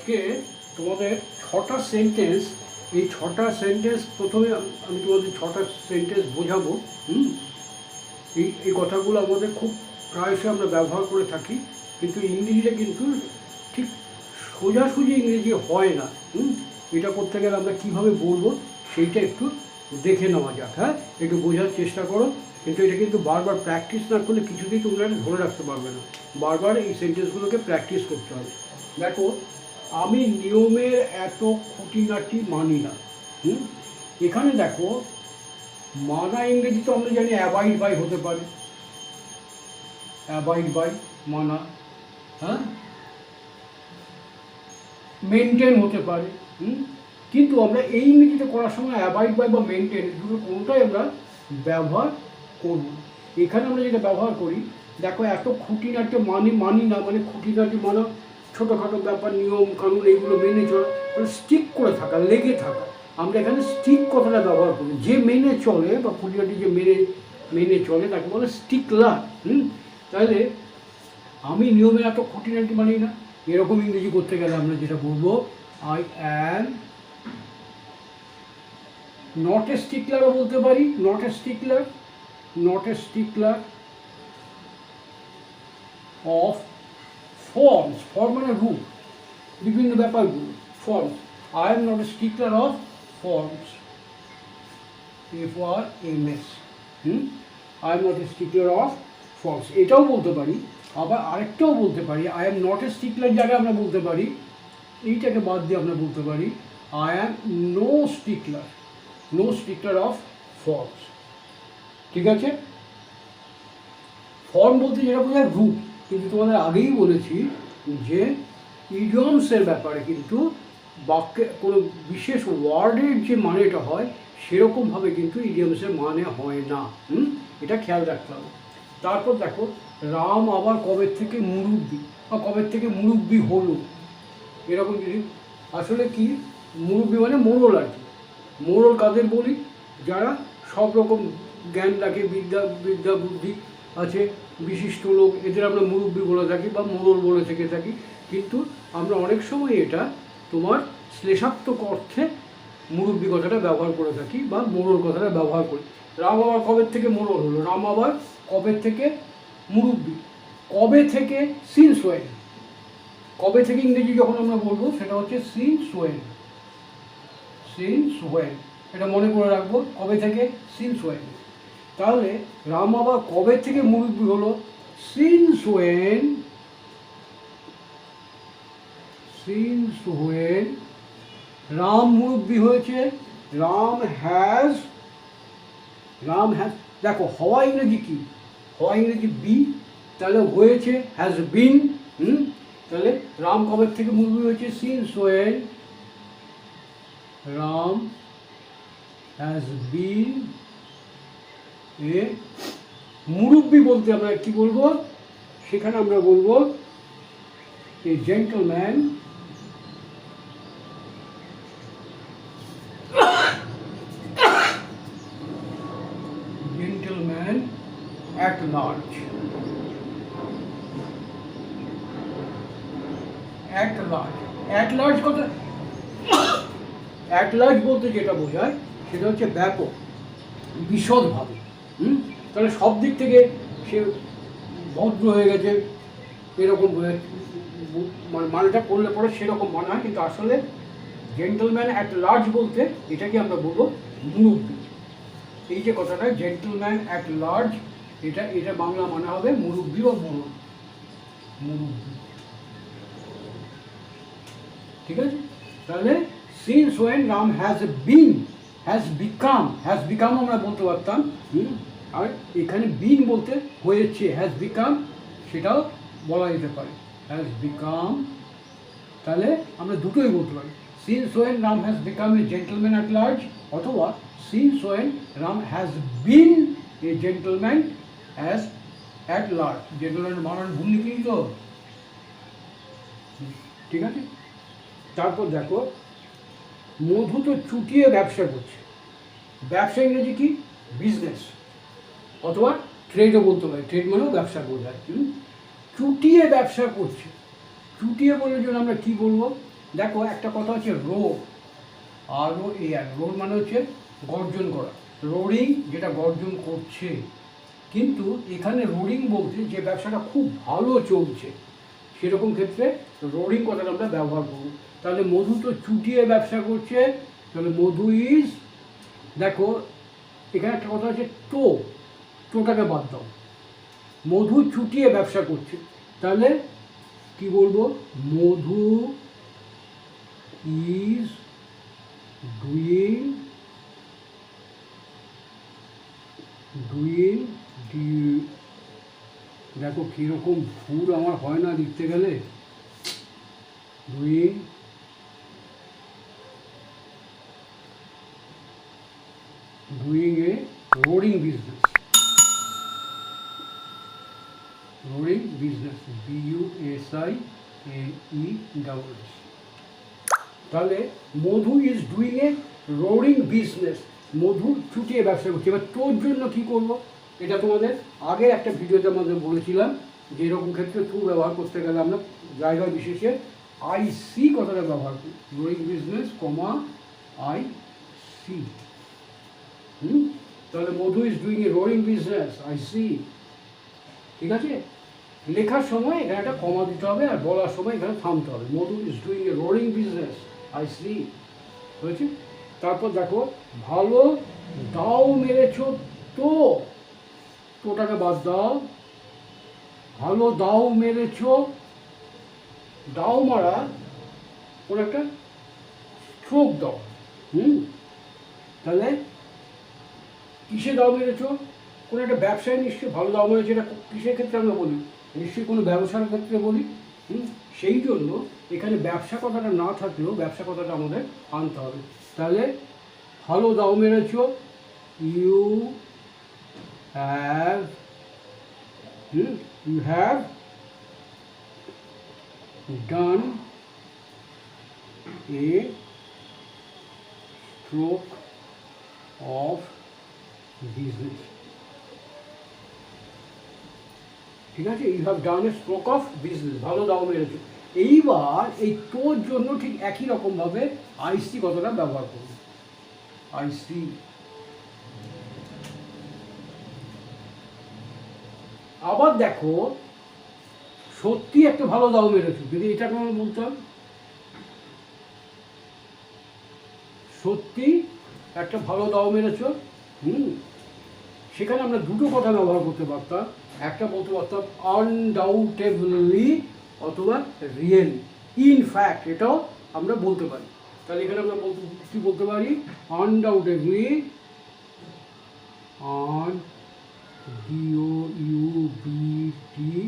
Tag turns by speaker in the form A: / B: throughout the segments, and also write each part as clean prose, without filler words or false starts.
A: আজকে তোমাদের 6টা সেন্টেন্স, এই 6টা সেন্টেন্স প্রথমে আমি তোমাদের 6টা সেন্টেন্স বোঝাবো। এই কথাগুলো আমাদের খুব প্রায়শই আমরা ব্যবহার করে থাকি, কিন্তু ইংরেজিটা কিন্তু ঠিক সোজাসুজি ইংরেজি হয় না। এটা করতে গেলে আমরা কীভাবে বলবো সেইটা একটু দেখে নেওয়া যাক। হ্যাঁ, একটু বোঝার চেষ্টা করো, কিন্তু এটা কিন্তু বারবার প্র্যাকটিস না করলে কিছুতেই তোমরা ধরে রাখতে পারবে না। বারবার এই সেন্টেন্সগুলোকে প্র্যাকটিস করতে হবে। দেখো, আমি নিয়মের এত খুঁটিনাটি মানি না। এখানে দেখো, মানা ইংরেজি তো আমরা জানি অ্যাবাইড বাই হতে পারে, অ্যাবাইড বাই মানা। হ্যাঁ, মেনটেন হতে পারে। কিন্তু আমরা এই ইংরেজিতে করার সময় অ্যাবাইড বাই বা মেনটেন দুটো কোনোটাই আমরা ব্যবহার করব। এখানে আমরা যেটা ব্যবহার করি, দেখো, এত খুঁটিনাটি মানি না, মানে খুঁটিনাটি মানা ছোটোখাটো ব্যাপার, নিয়ম কানুন এইগুলো মেনে চলা, মানে স্টিক করে থাকা, লেগে থাকা। আমরা এখানে স্টিক কথাটা ব্যবহার করি। যে মেনে চলে বা খুঁটিনাটি যে মেনে চলে তাকে বলে স্টিকলার। তাহলে আমি নিয়মের এত খুঁটিনাটি মানি না, এরকম ইংরেজি করতে গেলে আমরা যেটা বলবো, আই অ্যাম নট এ স্টিকলারও বলতে পারি। Not a stickler, not a stickler of forms. Form মানে রুল, বিভিন্ন ব্যাপারগুলো, forms. I am not a stickler of forms, FRMS। I am not a stickler of forms, এটাও বলতে পারি। আবার আরেকটাও বলতে পারি, I am not a stickler জায়গায় আমরা বলতে পারি, এইটাকে বাদ দিয়ে আমরা বলতে পারি, I am no stickler, no stickler of forms. ঠিক আছে? ফর্ম বলতে যেটা বোঝায় রূপ, কিন্তু তোমাদের আগেই বলেছি যে ইডিয়মসের ব্যাপারে কিন্তু বাক্যে কোনো বিশেষ ওয়ার্ডের যে মানেটা হয় সেরকমভাবে কিন্তু ইডিয়মসের মানে হয় না। এটা খেয়াল রাখতে হবে। তারপর দেখো, রাম আবার কবে থেকে মুরব্বি বা কবে থেকে মুরব্বি হলো, এরকম যদি। আসলে কি, মুরব্বি মানে মোড়ল আর কি। মোড়ল কাদের বলি? যারা সব রকম জ্ঞান রাখে, বিদ্যা বুদ্ধি আছে, বিশিষ্ট লোক, এদের আমরা মুরব্বি বলে থাকি বা মোড়ল বলে থেকে থাকি। কিন্তু আমরা অনেক সময় এটা তোমার শ্লেষাত্মক অর্থে মুরব্বি কথাটা ব্যবহার করে থাকি বা মোড়ল কথাটা ব্যবহার করি। রাম আবার কবে থেকে মোড়ল হলো, রাম আবার কবে থেকে মুরব্বি, কবে থেকে সিন্স ওয়েন। কবে থেকে ইংরেজি যখন আমরা বলবো সেটা হচ্ছে সিন্স ওয়েন, সিন্স ওয়েন, এটা মনে করে রাখবো, কবে থেকে, সিন্স ওয়েন। তাহলে রাম আবার কবে থেকে মুরব্বি হলো, since when, since when Ram মুরব্বি হয়েছে, রাম হ্যাজ, রাম হ্যাজ। দেখো, হওয়া ইংরেজি কি? হওয়া ইংরেজি বি, তাহলে হয়েছে হ্যাজ বিন। তাহলে রাম কবে থেকে মুরব্বি হয়েছে, since when Ram has been a মুরব্বি। বলতে আমরা কি বলবো? সেখানে আমরা বলবো a gentleman, gentleman at large, at large. At large কথা, অ্যাট লার্জ বলতে যেটা বোঝায় সেটা হচ্ছে ব্যাপক, বিশদভাবে। তাহলে সব দিক থেকে সে ভদ্র হয়ে গেছে, এরকম মানে মানেটা করলে পরে সেরকম মনে হয়, কিন্তু আসলে জেন্টলম্যান অ্যাট লার্জ বলতে এটাকে আমরা বলবো মুরব্বি। এই যে কথাটা জেন্টলম্যান অ্যাট লার্জ, এটা বাংলা মানে হবে মুরব্বি বা মোড়ল, মুরব্বি। ঠিক আছে? তাহলে since when Ram has been, has become আমরা বলতে পারতাম। আর এখানে বিন বলতে হয়েছে, হ্যাজ বিকাম সেটাও বলা যেতে পারে, হ্যাজ বিকাম। তাহলে আমরা দুটোই বলতে পারি, since when Ram has become a gentleman at large, অথবা since when Ram has been a gentleman at large. Gentleman বানান ভুল লিখিনি তো? ঠিক আছে? তারপর দেখো, মধু তো চুটিয়ে ব্যবসা করছে। ব্যবসা ইংরেজি কি? বিজনেস, অথবা ট্রেডও বলতে পারি, ট্রেড মানেও ব্যবসা বোঝায়। চুটিয়ে ব্যবসা করছে, চুটিয়ে বলার জন্য আমরা কি বলবো? দেখো একটা কথা হচ্ছে রোর, ROAR, রোর মানে হচ্ছে গর্জন করা, রোরিং যেটা গর্জন করছে। কিন্তু এখানে রোরিং বলতে যে ব্যবসাটা খুব ভালো চলছে সেরকম ক্ষেত্রে রোরিং কথাটা আমরা ব্যবহার করব। তাহলে মধু তো চুটিয়ে ব্যবসা করছে, তাহলে মধু ইজ, দেখো এখানে একটা কথা আছে টোটাকে বাদ দাও, মধু চুটিয়ে ব্যবসা করছে, তাহলে কি বলবো, মধু ইজ ডুইং দেখো কীরকম ভুল আমার হয় না লিখতে গেলে, doing a roaring business, BUSINESS। তাহলে Madhu is doing a roaring business, Madhu চুটিয়ে ব্যবসা করছে। এবার তোর জন্য কি করব, এটা তোমাদের আগের একটা ভিডিওতে আমাদের বলেছিলাম যে এরকম ক্ষেত্রে টু ব্যবহার করতে গেলে আমরা জায়গা বিশেষে IC কথাটা ব্যবহার করি, রোরিং বিজনেস IC। তাহলে Madhu is doing a roaring business IC, ঠিক আছে। লেখার সময় এখানে একটা কমা দিতে হবে আর বলার সময় এখানে থামতে হবে, Madhu is doing a roaring business IC, হয়েছে। তারপর দেখো ভালো দাও মেরেছ তোটাকে বাদ দাও, ভালো দাও মেরেছ, দাও মারা কোনো একটা স্ট্রোক দাও, তাহলে কিসে দাও মেরেছ, কোনো একটা ব্যবসায় নিশ্চয়ই ভালো দাও মেরেছে, এটা কিসের ক্ষেত্রে আমরা বলি, নিশ্চয়ই কোনো ব্যবসার ক্ষেত্রে বলি। সেই জন্য এখানে ব্যবসা কথাটা না থাকলেও ব্যবসা কথাটা আমাদের আনতে হবে। তাহলে ভালো দাও মেরেছ, you have done a stroke of business, ঠিক আছে, you have done a stroke of business, ভালো দাও মেরেছ। এইবার এই তোর জন্য ঠিক একই রকমভাবে IC কথাটা ব্যবহার করব, IC। আবার দেখো সত্যি একটা ভালো দাও মেরেছো, যদি এটা আমরা বলতাম সত্যি একটা ভালো দাও মেরেছো, সেখানে আমরা দুটো কথা ব্যবহার করতে পারতাম, একটা বলতে পারতাম আনডাউটেবলি অথবা রিয়েলি, ইনফ্যাক্ট এটাও আমরা বলতে পারি। তাহলে এখানে আমরা কি বলতে পারি, আনডাউটেবলি, DOUBTLY,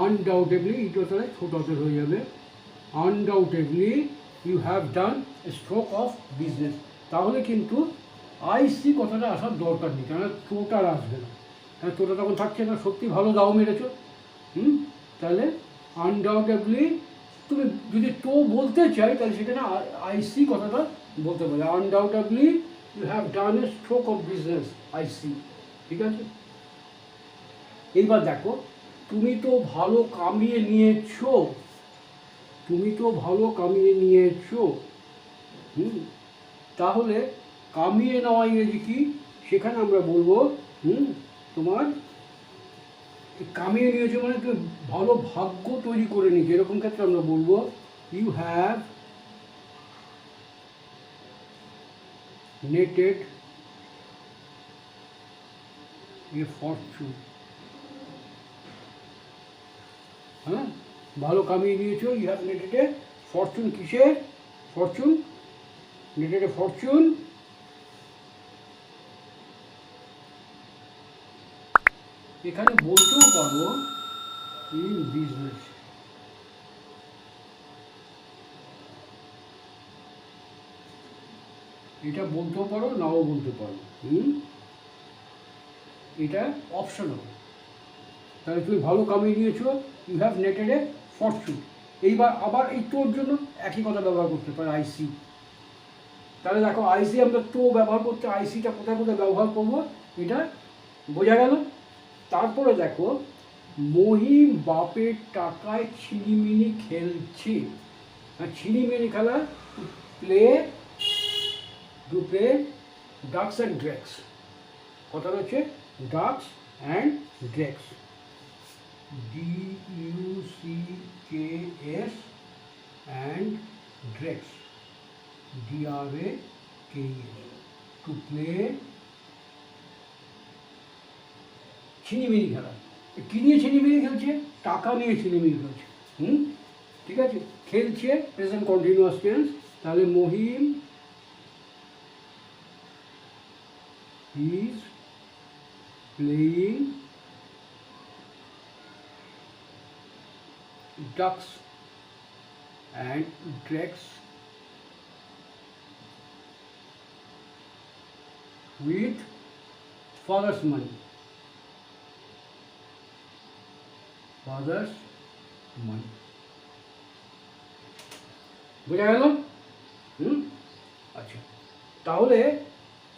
A: আনডাউটেবলি, এটা তাহলে ছোট হাতের হয়ে যাবে, undoubtedly you have done a stroke of business. তাহলে কিন্তু IC কথাটা আসার দরকার নেই, কেন তোটার আসবে না, হ্যাঁ তোটা তখন থাকছে না, সত্যি ভালো দাও মেরেছো। তাহলে আনডাউটেবলি, তুমি যদি তো বলতে চাই তাহলে সেখানে IC কথাটা বলতে পারে, undoubtedly you have done a stroke of business IC, ঠিক আছে। এইবার দেখো তুমি তো ভালো কামিয়ে নিয়েছো, তাহলে কামিয়ে নেওয়া ইংরেজি কি, সেখানে আমরা বলবো তোমার কামিয়ে নিয়েছো মানে তুমি ভালো ভাগ্য তৈরি করে নিয়েছো, এরকম ক্ষেত্রে আমরা বলবো ইউ হ্যাভ নেটেড এ ফরচুন, হ্যাঁ ভালো কামিয়ে নিয়েছো, ইউ হ্যাভ নেটেড এ ফরচুন, কিসের ফরচুন, নেটেড এ ফরচুন। এখানে বলতেও পারো ইন বিজনেস, এটা বলতেও পারো নাও বলতে পারো, এটা অপশনাল। তাহলে তুমি ভালো কামিয়ে নিয়েছো, ইউ হ্যাভ নেটেড এ ফরচুন। এইবার আবার এই তোর জন্য একই কথা ব্যবহার করতে পারে IC। তাহলে দেখো IC আমরা তো ব্যবহার করতে, ICটা কোথায় কোথায় ব্যবহার করবো এটা বোঝা গেল। তারপরে দেখো মহিম বাপের টাকায় ছিনিমিনি খেলছে, হ্যাঁ, ছিনিমিনি খেলা, play to play ducks and drakes. কথাটা হচ্ছে ducks and drakes, DUCKS and drakes, DRAKS, to play ছিনিমিনি খেলা। কী নিয়ে ছিনিমিনি খেলছে? টাকা নিয়ে ছিনিমিনি খেলছে। ঠিক আছে, খেলছে প্রেজেন্ট কন্টিনিউয়াস টেন্স, তাহলে Mahim is playing ducks and drakes with father's money. Father's money. বোঝা গেল? আচ্ছা, তাহলে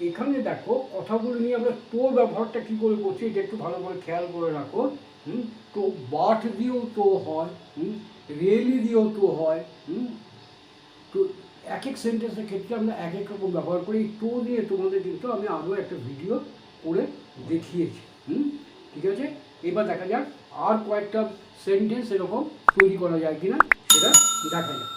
A: এখানে দেখো কথাগুলো নিয়ে আমরা তোর ব্যবহারটা কী করে করছি এটা একটু ভালো করে খেয়াল করে রাখো। তো বাট দিয়েও তো হয়, রিয়েলি দিয়েও তো হয়। তো এক এক সেন্টেন্সের ক্ষেত্রে আমরা এক এক রকম ব্যবহার করি। তো দিয়ে তোমাদের কিন্তু আমি আরও একটা ভিডিও করে দেখিয়েছি। ঠিক আছে, এবার দেখা যাক আর কয়েকটা সেন্টেন্স এরকম তৈরি করা যায় কিনা, সেটা দেখা যাক।